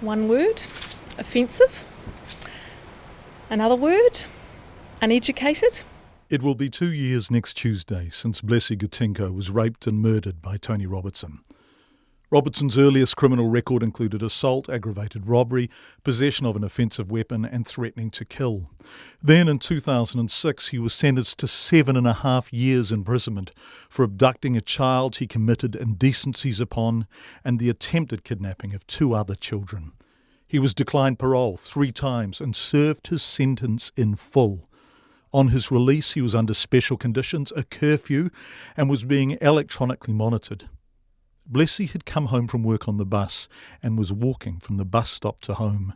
One word, offensive. Another word, uneducated. It will be 2 years next Tuesday since Blessie Gotingco was raped and murdered by Tony Robertson. Robertson's earliest criminal record included assault, aggravated robbery, possession of an offensive weapon and threatening to kill. Then in 2006 he was sentenced to 7.5 years imprisonment for abducting a child he committed indecencies upon and the attempted kidnapping of 2 other children. He was declined parole 3 times and served his sentence in full. On his release he was under special conditions, a curfew, and was being electronically monitored. Blessie had come home from work on the bus and was walking from the bus stop to home.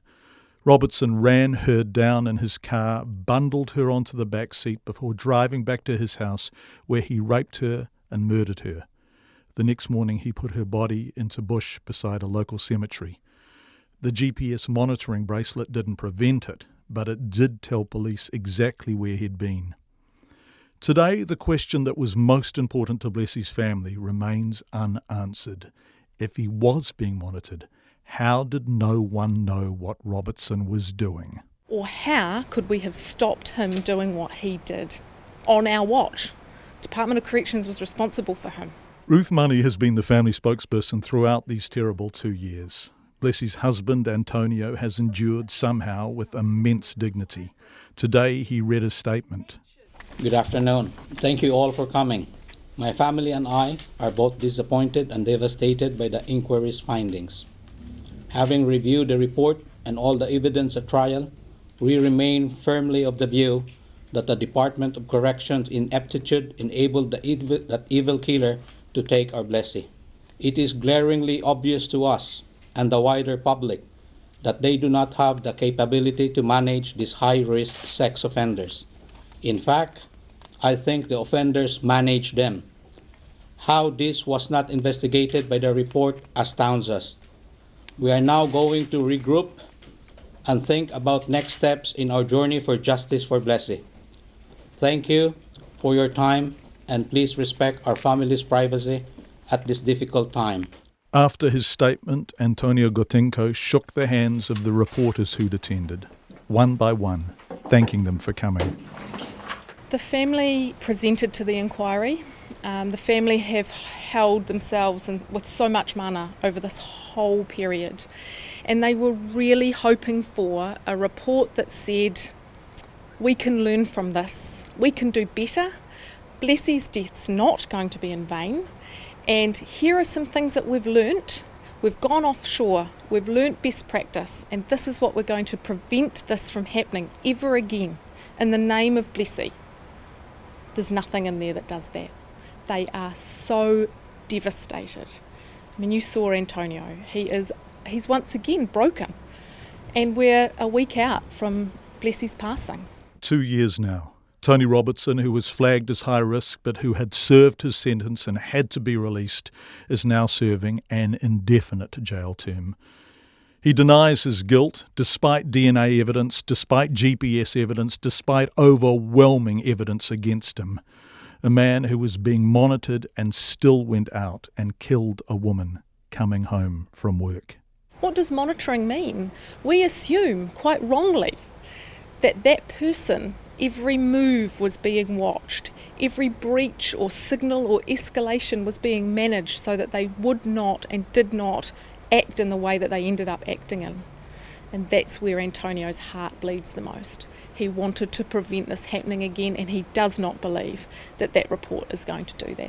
Robertson ran her down in his car, bundled her onto the back seat before driving back to his house where he raped her and murdered her. The next morning he put her body into bush beside a local cemetery. The GPS monitoring bracelet didn't prevent it, but it did tell police exactly where he'd been. Today, the question that was most important to Blessie's family remains unanswered. If he was being monitored, how did no one know what Robertson was doing? Or how could we have stopped him doing what he did on our watch? Department of Corrections was responsible for him. Ruth Money has been the family spokesperson throughout these terrible 2 years. Blessie's husband, Antonio, has endured somehow with immense dignity. Today, he read a statement. Good afternoon. Thank you all for coming. My family and I are both disappointed and devastated by the inquiry's findings. Having reviewed the report and all the evidence at trial, we remain firmly of the view that the Department of Corrections' ineptitude enabled that evil killer to take our Blessie. It is glaringly obvious to us and the wider public that they do not have the capability to manage these high-risk sex offenders. In fact, I think the offenders manage them. How this was not investigated by the report astounds us. We are now going to regroup and think about next steps in our journey for justice for Blessie. Thank you for your time, and please respect our family's privacy at this difficult time. After his statement, Tony Robertson shook the hands of the reporters who'd attended, one by one, thanking them for coming. The family presented to the inquiry. The family have held themselves with so much mana over this whole period, and they were really hoping for a report that said, we can learn from this, we can do better, Blessie's death's not going to be in vain, and here are some things that we've learnt. We've gone offshore, we've learnt best practice, and this is what we're going to prevent this from happening ever again in the name of Blessie. There's nothing in there that does that. They are so devastated. I mean, you saw Antonio. He's once again broken. And we're a week out from Blessie's passing. 2 years now. Tony Robertson, who was flagged as high risk but who had served his sentence and had to be released, is now serving an indefinite jail term. He denies his guilt, despite DNA evidence, despite GPS evidence, despite overwhelming evidence against him. A man who was being monitored and still went out and killed a woman coming home from work. What does monitoring mean? We assume, quite wrongly, that that person, every move was being watched, every breach or signal or escalation was being managed so that they would not and did not act in the way that they ended up acting in. And that's where Antonio's heart bleeds the most. He wanted to prevent this happening again, and he does not believe that that report is going to do that.